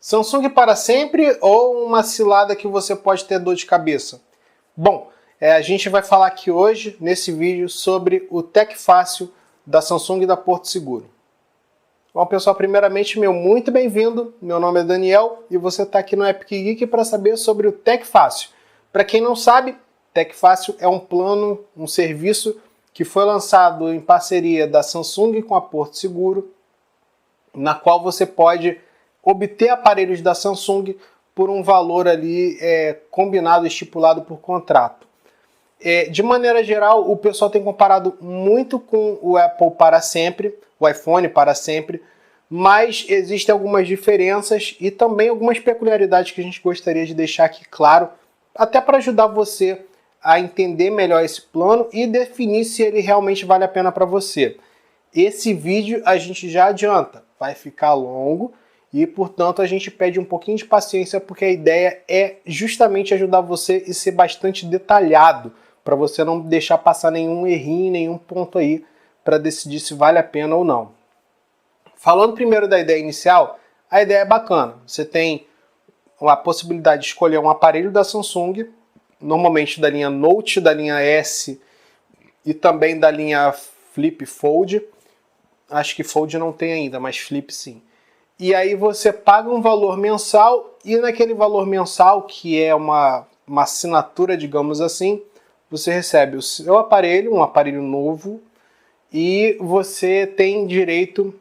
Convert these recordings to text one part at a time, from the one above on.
Samsung para sempre ou uma cilada que você pode ter dor de cabeça? Bom, a gente vai falar aqui hoje, nesse vídeo, sobre o TecFácil da Samsung e da Porto Seguro. Bom, pessoal, primeiramente, muito bem-vindo. Meu nome é Daniel e você está aqui no Epic Geek para saber sobre o TecFácil. Para quem não sabe, TecFácil é um plano, um serviço que foi lançado em parceria da Samsung com a Porto Seguro, na qual você pode obter aparelhos da Samsung por um valor ali combinado, estipulado por contrato. De maneira geral, o pessoal tem comparado muito com o Apple para sempre, o iPhone para sempre, mas existem algumas diferenças e também algumas peculiaridades que a gente gostaria de deixar aqui claro, até para ajudar você a entender melhor esse plano e definir se ele realmente vale a pena para você. Esse vídeo a gente já adianta, vai ficar longo e, portanto, a gente pede um pouquinho de paciência porque a ideia é justamente ajudar você e ser bastante detalhado para você não deixar passar nenhum errinho, nenhum ponto aí para decidir se vale a pena ou não. Falando primeiro da ideia inicial, a ideia é bacana. Você tem a possibilidade de escolher um aparelho da Samsung, normalmente da linha Note, da linha S e também da linha Flip Fold. Acho que Fold não tem ainda, mas Flip sim. E aí você paga um valor mensal e naquele valor mensal, que é uma assinatura, digamos assim, você recebe o seu aparelho, um aparelho novo, e você tem direito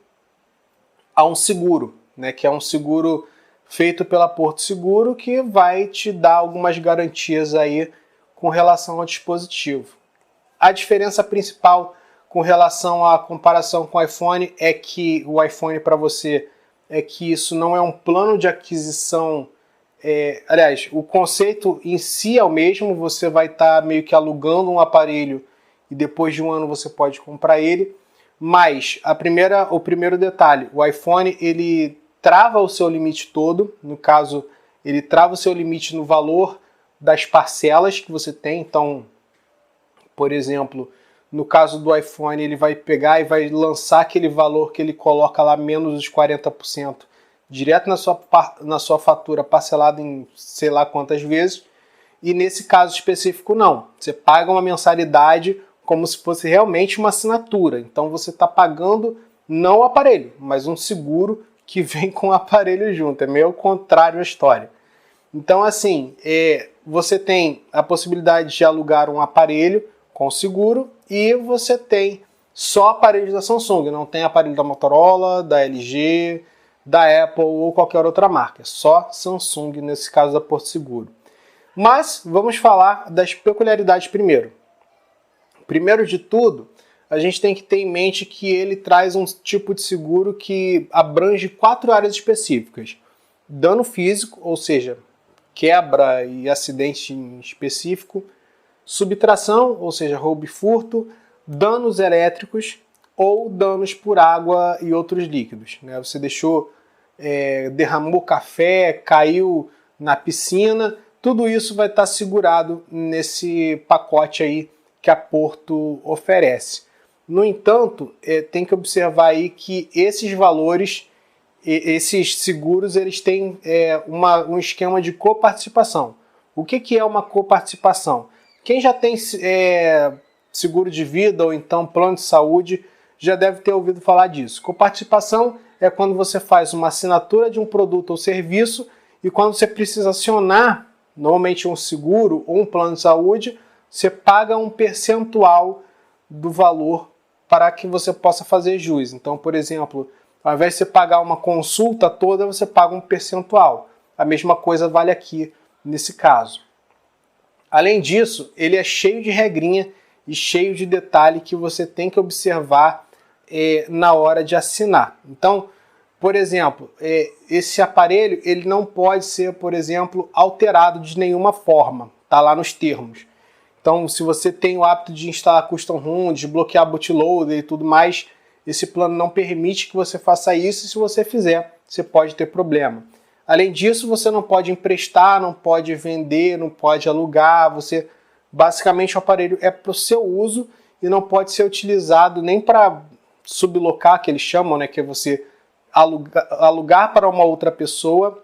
a um seguro, né, que é um seguro feito pela Porto Seguro, que vai te dar algumas garantias aí com relação ao dispositivo. A diferença principal com relação à comparação com o iPhone é que o iPhone para você é que isso não é um plano de aquisição, aliás, o conceito em si é o mesmo, você vai estar meio que alugando um aparelho e depois de um ano você pode comprar ele, mas o primeiro detalhe, o iPhone ele trava o seu limite todo, no caso ele trava o seu limite no valor das parcelas que você tem, então, por exemplo, no caso do iPhone, ele vai pegar e vai lançar aquele valor que ele coloca lá, menos os 40%, direto na sua fatura, parcelado em sei lá quantas vezes. E nesse caso específico, não. Você paga uma mensalidade como se fosse realmente uma assinatura. Então você está pagando não o aparelho, mas um seguro que vem com o aparelho junto. É meio ao contrário a história. Então, assim, você tem a possibilidade de alugar um aparelho com seguro e você tem só aparelhos da Samsung, não tem aparelho da Motorola, da LG, da Apple ou qualquer outra marca, só Samsung nesse caso da Porto Seguro. Mas vamos falar das peculiaridades primeiro. Primeiro de tudo, a gente tem que ter em mente que ele traz um tipo de seguro que abrange 4 áreas específicas. Dano físico, ou seja, quebra e acidente em específico, subtração, ou seja, roubo e furto, danos elétricos ou danos por água e outros líquidos. Né? Você derramou café, caiu na piscina, tudo isso vai estar segurado nesse pacote aí que a Porto oferece. No entanto, tem que observar aí que esses valores, esses seguros, eles têm um esquema de coparticipação. O que é uma coparticipação? Quem já tem seguro de vida ou então plano de saúde já deve ter ouvido falar disso. Coparticipação é quando você faz uma assinatura de um produto ou serviço e quando você precisa acionar, normalmente um seguro ou um plano de saúde, você paga um percentual do valor para que você possa fazer jus. Então, por exemplo, ao invés de você pagar uma consulta toda, você paga um percentual. A mesma coisa vale aqui nesse caso. Além disso, ele é cheio de regrinha e cheio de detalhe que você tem que observar na hora de assinar. Então, por exemplo, esse aparelho ele não pode ser, por exemplo, alterado de nenhuma forma. Está lá nos termos. Então, se você tem o hábito de instalar custom ROM, desbloquear bootloader e tudo mais, esse plano não permite que você faça isso e se você fizer, você pode ter problema. Além disso, você não pode emprestar, não pode vender, não pode alugar. Basicamente, o aparelho é para o seu uso e não pode ser utilizado nem para sublocar, que eles chamam, né, que é você alugar para uma outra pessoa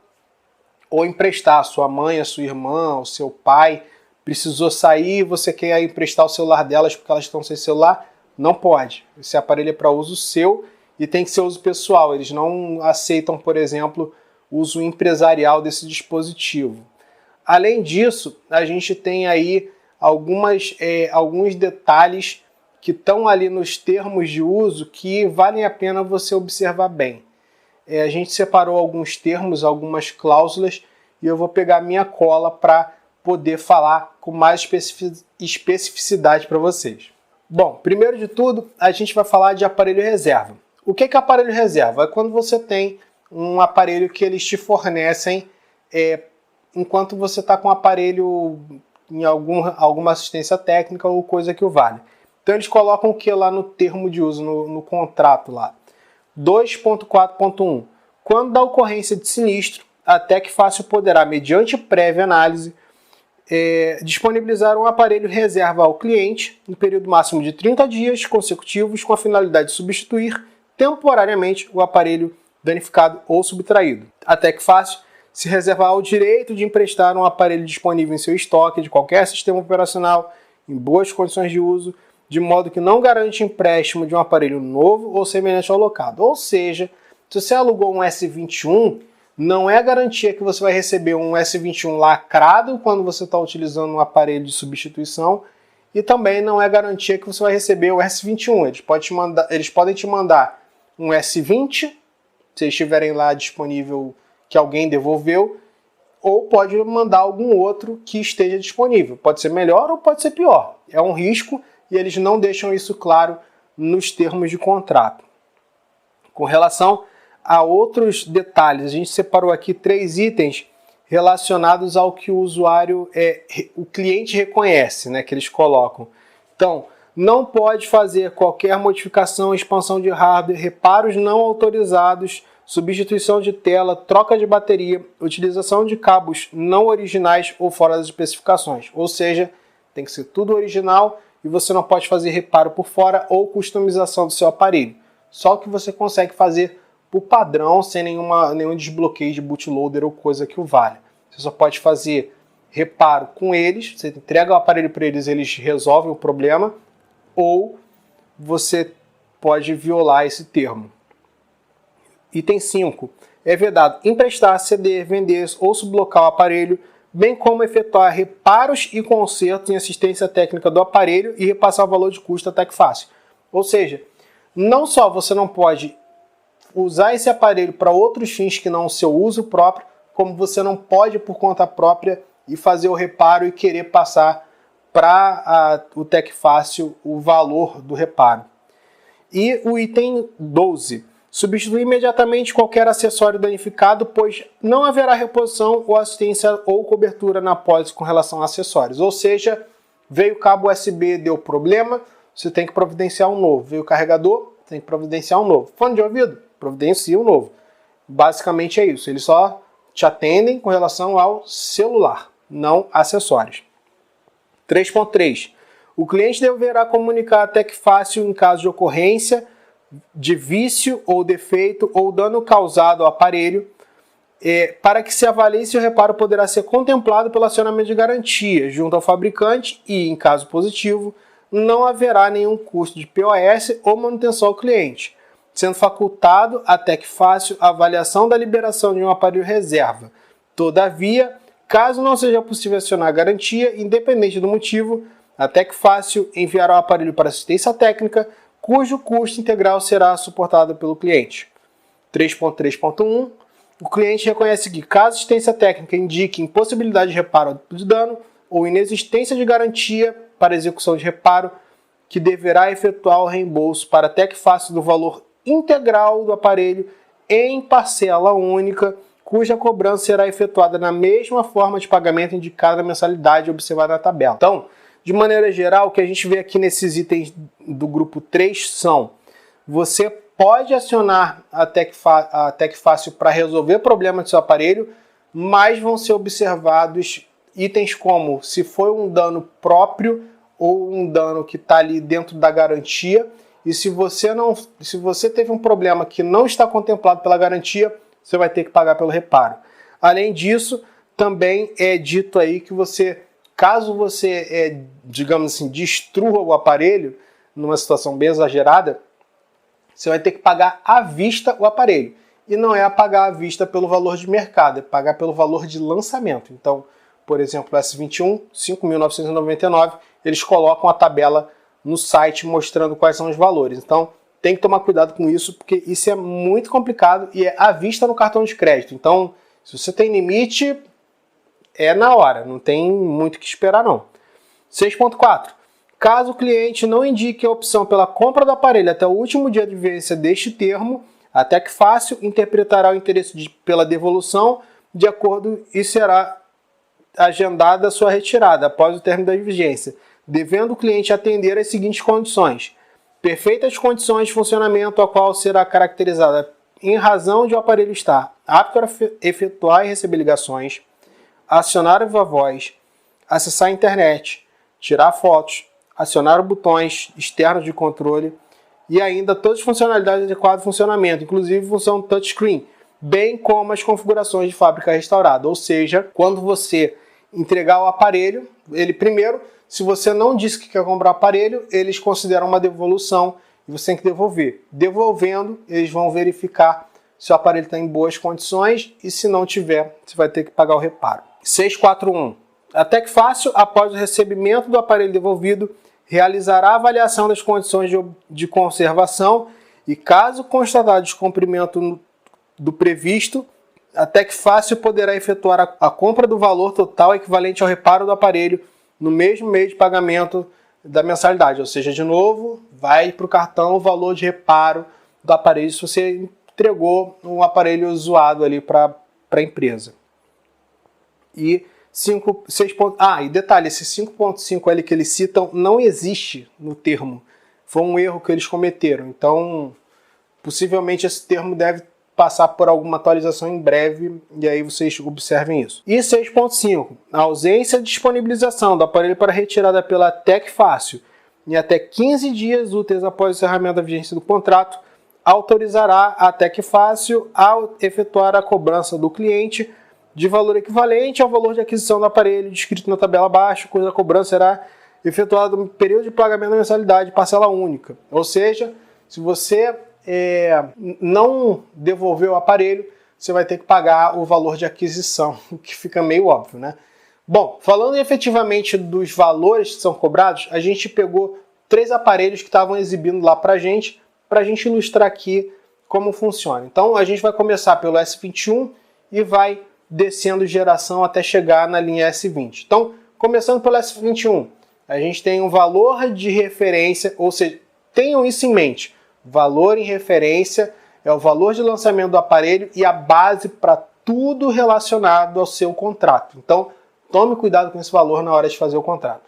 ou emprestar. Sua mãe, a sua irmã, o seu pai precisou sair, você quer emprestar o celular delas porque elas estão sem celular, não pode. Esse aparelho é para uso seu e tem que ser uso pessoal. Eles não aceitam, por exemplo, uso empresarial desse dispositivo. Além disso, a gente tem aí alguns detalhes que estão ali nos termos de uso que valem a pena você observar bem. A gente separou alguns termos, algumas cláusulas, e eu vou pegar minha cola para poder falar com mais especificidade para vocês. Bom, primeiro de tudo, a gente vai falar de aparelho reserva. O que é aparelho reserva? É quando você tem um aparelho que eles te fornecem enquanto você está com o aparelho em alguma assistência técnica ou coisa que o vale. Então eles colocam o que lá no termo de uso, no contrato lá? 2.4.1. Quando da ocorrência de sinistro, a TecFácil poderá, mediante prévia análise, disponibilizar um aparelho reserva ao cliente no período máximo de 30 dias consecutivos com a finalidade de substituir temporariamente o aparelho danificado ou subtraído. A TecFácil se reservar o direito de emprestar um aparelho disponível em seu estoque de qualquer sistema operacional em boas condições de uso, de modo que não garante empréstimo de um aparelho novo ou semelhante ao locado. Ou seja, se você alugou um S21, não é garantia que você vai receber um S21 lacrado quando você está utilizando um aparelho de substituição, e também não é garantia que você vai receber o S21. Eles podem te mandar um S20, se estiverem lá disponível que alguém devolveu, ou pode mandar algum outro que esteja disponível. Pode ser melhor ou pode ser pior. É um risco e eles não deixam isso claro nos termos de contrato. Com relação a outros detalhes, a gente separou aqui 3 itens relacionados ao que o usuário, o cliente reconhece, né, que eles colocam. Então, não pode fazer qualquer modificação, expansão de hardware, reparos não autorizados, substituição de tela, troca de bateria, utilização de cabos não originais ou fora das especificações. Ou seja, tem que ser tudo original e você não pode fazer reparo por fora ou customização do seu aparelho. Só o que você consegue fazer por padrão, sem nenhum desbloqueio de bootloader ou coisa que o valha. Você só pode fazer reparo com eles, você entrega o aparelho para eles, eles resolvem o problema, ou você pode violar esse termo. Item 5. É vedado emprestar, ceder, vender ou sublocar o aparelho, bem como efetuar reparos e consertos em assistência técnica do aparelho e repassar o valor de custo à TecFácil. Ou seja, não só você não pode usar esse aparelho para outros fins que não o seu uso próprio, como você não pode, por conta própria, ir fazer o reparo e querer passar para o TecFácil o valor do reparo. E o item 12. Substituir imediatamente qualquer acessório danificado, pois não haverá reposição ou assistência ou cobertura na pólice com relação a acessórios. Ou seja, veio o cabo USB, deu problema, você tem que providenciar um novo. Veio o carregador, tem que providenciar um novo. Fone de ouvido, providencia um novo. Basicamente é isso. Eles só te atendem com relação ao celular, não acessórios. 3.3. O cliente deverá comunicar a TecFácil em caso de ocorrência de vício ou defeito ou dano causado ao aparelho, para que se avalie se o reparo poderá ser contemplado pelo acionamento de garantia junto ao fabricante e, em caso positivo, não haverá nenhum custo de POS ou manutenção ao cliente, sendo facultado à TecFácil a avaliação da liberação de um aparelho reserva. Todavia, caso não seja possível acionar a garantia, independente do motivo, a TecFácil enviará o aparelho para assistência técnica, cujo custo integral será suportado pelo cliente. 3.3.1. O cliente reconhece que, caso a assistência técnica indique impossibilidade de reparo de dano ou inexistência de garantia para execução de reparo, que deverá efetuar o reembolso para a TecFácil do valor integral do aparelho em parcela única, cuja cobrança será efetuada na mesma forma de pagamento indicada na mensalidade observada na tabela. Então, de maneira geral, o que a gente vê aqui nesses itens do grupo 3 são: você pode acionar a TecFácil para resolver o problema do seu aparelho, mas vão ser observados itens como se foi um dano próprio ou um dano que está ali dentro da garantia, e se você teve um problema que não está contemplado pela garantia, você vai ter que pagar pelo reparo. Além disso, também é dito aí que caso você, digamos assim, destrua o aparelho, numa situação bem exagerada, você vai ter que pagar à vista o aparelho. E não é pagar à vista pelo valor de mercado, é pagar pelo valor de lançamento. Então, por exemplo, o S21, 5.999, eles colocam a tabela no site mostrando quais são os valores. Então, tem que tomar cuidado com isso, porque isso é muito complicado e é à vista no cartão de crédito. Então, se você tem limite, é na hora, não tem muito o que esperar não. 6.4. Caso o cliente não indique a opção pela compra do aparelho até o último dia de vigência deste termo, a TecFácil interpretará o interesse pela devolução de acordo e será agendada a sua retirada após o término da vigência, devendo o cliente atender às seguintes condições: perfeitas condições de funcionamento, a qual será caracterizada em razão de o aparelho estar apto para efetuar e receber ligações, acionar a viva voz, acessar a internet, tirar fotos, acionar os botões externos de controle e ainda todas as funcionalidades adequadas ao funcionamento, inclusive função touchscreen, bem como as configurações de fábrica restaurada. Ou seja, quando você entregar o aparelho, ele primeiro, se você não disse que quer comprar o aparelho, eles consideram uma devolução e você tem que devolver. Devolvendo, eles vão verificar se o aparelho está em boas condições e se não tiver, você vai ter que pagar o reparo. 641. A TecFácil, após o recebimento do aparelho devolvido, realizará a avaliação das condições de conservação e, caso constatado descumprimento do previsto, a TecFácil poderá efetuar a compra do valor total equivalente ao reparo do aparelho no mesmo mês de pagamento da mensalidade. Ou seja, de novo, vai para o cartão o valor de reparo do aparelho se você entregou um aparelho zoado ali para a empresa. E 6. E detalhe, esse 5.5 ali que eles citam não existe no termo. Foi um erro que eles cometeram. Então, possivelmente esse termo deve passar por alguma atualização em breve, e aí vocês observem isso. E 6.5. A ausência de disponibilização do aparelho para retirada pela TecFácil em até 15 dias úteis após o encerramento da vigência do contrato, autorizará a TecFácil a efetuar a cobrança do cliente de valor equivalente ao valor de aquisição do aparelho descrito na tabela abaixo, cuja cobrança será efetuada no período de pagamento da mensalidade, parcela única. Ou seja, se você não devolver o aparelho, você vai ter que pagar o valor de aquisição, o que fica meio óbvio, né? Bom, falando efetivamente dos valores que são cobrados, a gente pegou 3 aparelhos que estavam exibindo lá para a gente ilustrar aqui como funciona. Então, a gente vai começar pelo S21 e vai descendo geração até chegar na linha S20. Então, começando pelo S21, a gente tem um valor de referência, ou seja, tenham isso em mente, valor em referência é o valor de lançamento do aparelho e a base para tudo relacionado ao seu contrato. Então, tome cuidado com esse valor na hora de fazer o contrato.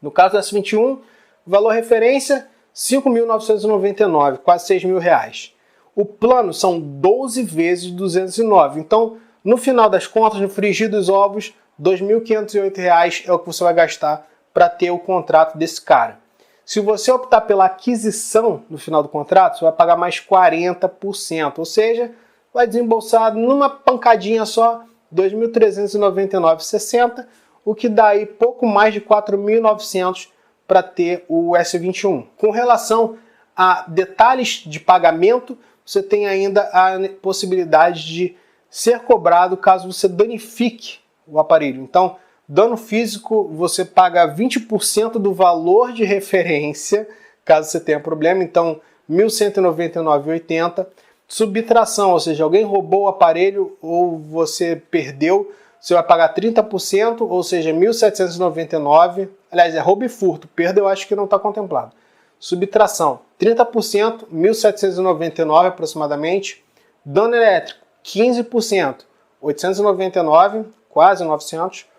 No caso do S21, valor referência, R$ 5.999, quase R$ 6.000. O plano são 12 vezes 209. Então, no final das contas, no frigir dos ovos, R$ 2.508 é o que você vai gastar para ter o contrato desse cara. Se você optar pela aquisição no final do contrato, você vai pagar mais 40%, ou seja, vai desembolsar numa pancadinha só R$ 2.399,60, o que dá aí pouco mais de R$ 4.900 para ter o S21. Com relação a detalhes de pagamento, você tem ainda a possibilidade de ser cobrado caso você danifique o aparelho. Então, dano físico, você paga 20% do valor de referência, caso você tenha problema. Então, R$ 1.199,80. Subtração, ou seja, alguém roubou o aparelho ou você perdeu, você vai pagar 30%, ou seja, R$ 1.799. Aliás, é roubo e furto. Perda eu acho que não está contemplado. Subtração, 30%, R$ 1.799 aproximadamente. Dano elétrico, 15%, R$ 899, quase 900.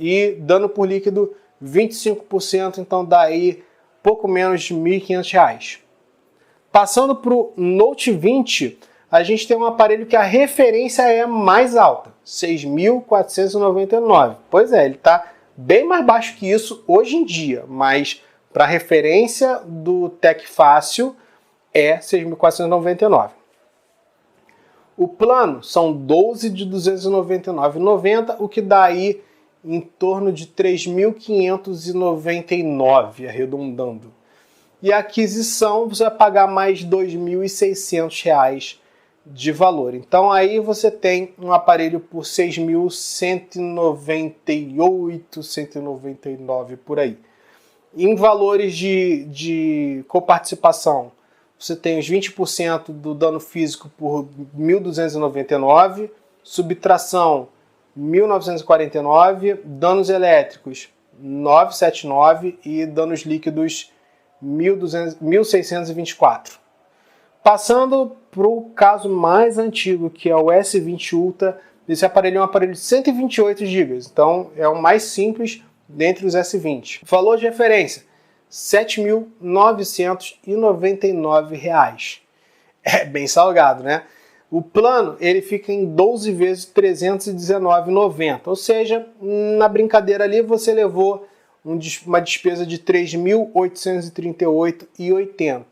E dano por líquido, 25%, então dá aí pouco menos de R$ 1.500. Passando para o Note 20, a gente tem um aparelho que a referência é mais alta, R$ 6.499. Pois é, ele está bem mais baixo que isso hoje em dia, mas para referência do TecFácil é R$ 6.499. O plano são 12 de R$ 299,90, o que dá aí em torno de R$ 3.599, arredondando. E a aquisição você vai pagar mais R$ 2.600 de valor. Então aí você tem um aparelho por R$ 6.198, 199 por aí. Em valores de coparticipação, você tem os 20% do dano físico por R$ 1.299, subtração R$ 1.949, danos elétricos R$ 979 e danos líquidos R$ 1.624. Passando para o caso mais antigo, que é o S20 Ultra, esse aparelho é um aparelho de 128 GB, então é o mais simples dentre os S20. Valor de referência, R$ 7.999. É bem salgado, né? O plano ele fica em 12 vezes R$ 319,90, ou seja, na brincadeira ali você levou uma despesa de R$ 3.838,80.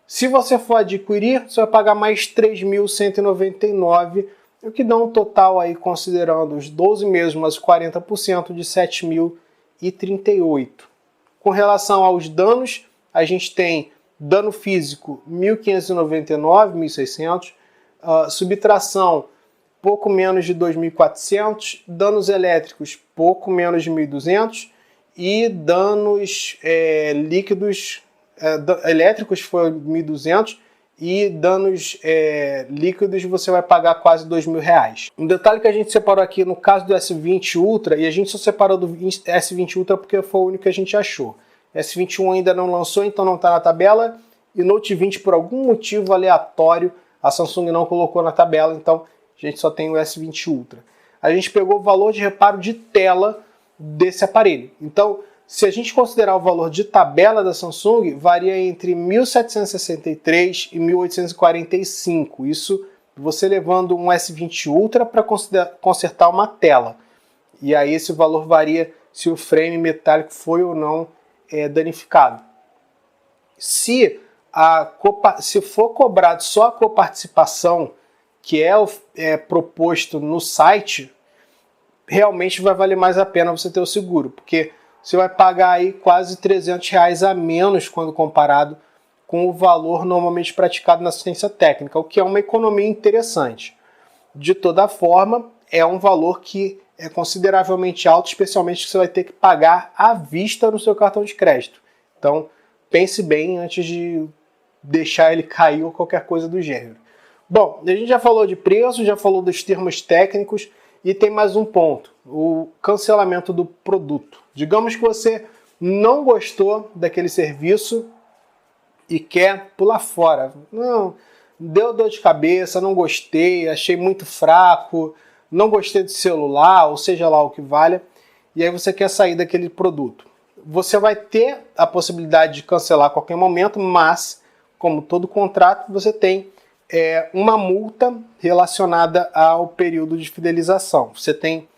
Se você for adquirir, você vai pagar mais R$ 3.199, o que dá um total aí, considerando os 12 meses mais 40%, de R$ 7.038. Com relação aos danos, a gente tem dano físico R$ 1.599, 1.600, subtração pouco menos de 2.400, danos elétricos pouco menos de 1.200 e danos líquidos elétricos foi 1.200 e danos líquidos você vai pagar quase R$ 2.000. Um detalhe que a gente separou aqui no caso do S20 Ultra, e a gente só separou do S20 Ultra porque foi o único que a gente achou. S21 ainda não lançou, então não está na tabela, e Note 20 por algum motivo aleatório a Samsung não colocou na tabela, então a gente só tem o S20 Ultra. A gente pegou o valor de reparo de tela desse aparelho. Então, se a gente considerar o valor de tabela da Samsung, varia entre 1.763 e 1.845. Isso você levando um S20 Ultra para consertar uma tela. E aí esse valor varia se o frame metálico foi ou não danificado. Se for cobrado só a coparticipação, que é proposto no site, realmente vai valer mais a pena você ter o seguro, porque você vai pagar aí quase R$300 a menos quando comparado com o valor normalmente praticado na assistência técnica, o que é uma economia interessante. De toda forma, é um valor que é consideravelmente alto, especialmente que você vai ter que pagar à vista no seu cartão de crédito. Então, pense bem antes de deixar ele cair ou qualquer coisa do gênero. Bom, a gente já falou de preço, já falou dos termos técnicos e tem mais um ponto, o cancelamento do produto. Digamos que você não gostou daquele serviço e quer pular fora. Não, deu dor de cabeça, não gostei, achei muito fraco, não gostei do celular, ou seja lá o que valha, e aí você quer sair daquele produto. Você vai ter a possibilidade de cancelar a qualquer momento, mas, como todo contrato, você tem uma multa relacionada ao período de fidelização. Você tem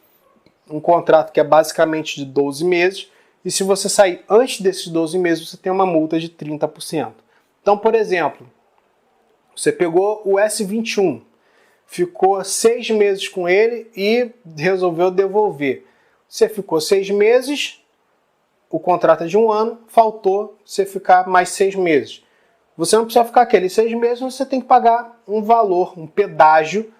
um contrato que é basicamente de 12 meses, e se você sair antes desses 12 meses, você tem uma multa de 30%. Então, por exemplo, você pegou o S21, ficou 6 meses com ele e resolveu devolver. Você ficou 6 meses, o contrato é de 1 ano, faltou você ficar mais 6 meses. Você não precisa ficar aqueles 6 meses, você tem que pagar um valor, um pedágio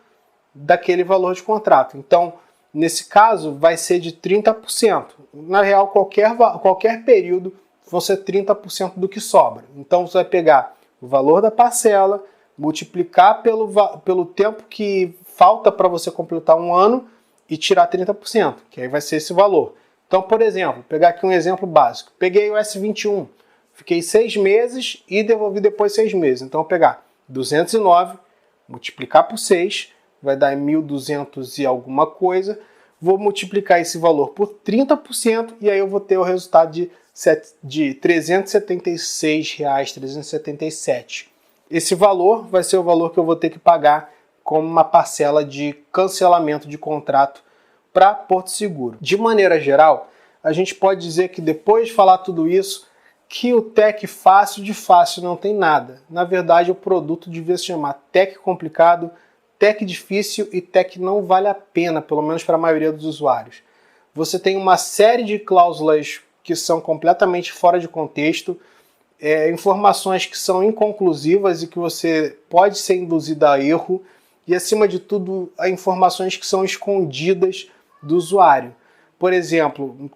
daquele valor de contrato. Então, nesse caso, vai ser de 30%. Na real, qualquer período vão ser 30% do que sobra. Então, você vai pegar o valor da parcela, multiplicar pelo tempo que falta para você completar 1 ano e tirar 30%, que aí vai ser esse valor. Então, por exemplo, pegar aqui um exemplo básico. Peguei o S21, fiquei 6 meses e devolvi depois 6 meses. Então, eu vou pegar 209, multiplicar por 6, vai dar 1.200 e alguma coisa. Vou multiplicar esse valor por 30% e aí eu vou ter o resultado de R$ 376, 377. Esse valor vai ser o valor que eu vou ter que pagar como uma parcela de cancelamento de contrato para Porto Seguro. De maneira geral, a gente pode dizer que depois de falar tudo isso, que o Tec Fácil de fácil não tem nada. Na verdade, o produto devia se chamar Tec Complicado, TEC difícil e TEC não vale a pena, pelo menos para a maioria dos usuários. Você tem uma série de cláusulas que são completamente fora de contexto, informações que são inconclusivas e que você pode ser induzido a erro, e acima de tudo, informações que são escondidas do usuário. Por exemplo,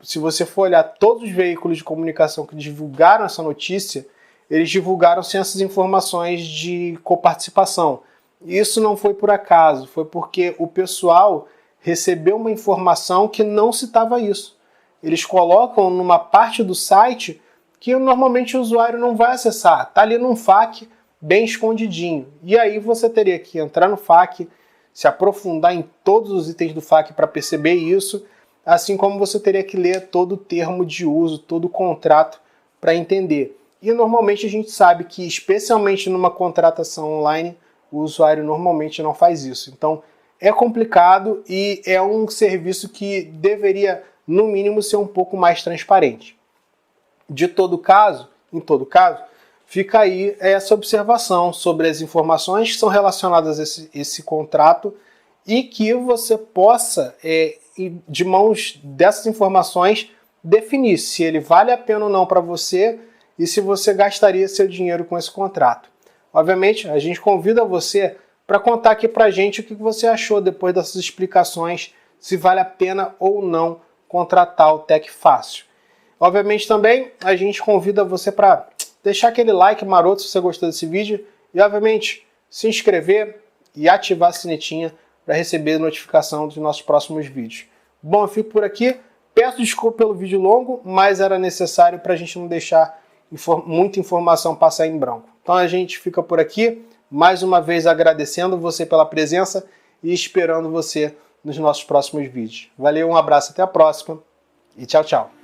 se você for olhar todos os veículos de comunicação que divulgaram essa notícia, eles divulgaram sem essas informações de coparticipação. Isso não foi por acaso, foi porque o pessoal recebeu uma informação que não citava isso. Eles colocam numa parte do site que normalmente o usuário não vai acessar. Está ali num FAQ bem escondidinho. E aí você teria que entrar no FAQ, se aprofundar em todos os itens do FAQ para perceber isso, assim como você teria que ler todo o termo de uso, todo o contrato para entender. E normalmente a gente sabe que, especialmente numa contratação online, o usuário normalmente não faz isso. Então é complicado e é um serviço que deveria, no mínimo, ser um pouco mais transparente. Em todo caso, fica aí essa observação sobre as informações que são relacionadas a esse contrato e que você possa, de mãos dessas informações, definir se ele vale a pena ou não para você e se você gastaria seu dinheiro com esse contrato. Obviamente, a gente convida você para contar aqui para a gente o que você achou depois dessas explicações, se vale a pena ou não contratar o TEC Fácil. Obviamente também a gente convida você para deixar aquele like maroto se você gostou desse vídeo e obviamente se inscrever e ativar a sinetinha para receber notificação dos nossos próximos vídeos. Bom, eu fico por aqui, peço desculpa pelo vídeo longo, mas era necessário para a gente não deixar muita informação passar em branco. Então a gente fica por aqui, mais uma vez agradecendo você pela presença e esperando você nos nossos próximos vídeos. Valeu, um abraço, até a próxima e tchau, tchau.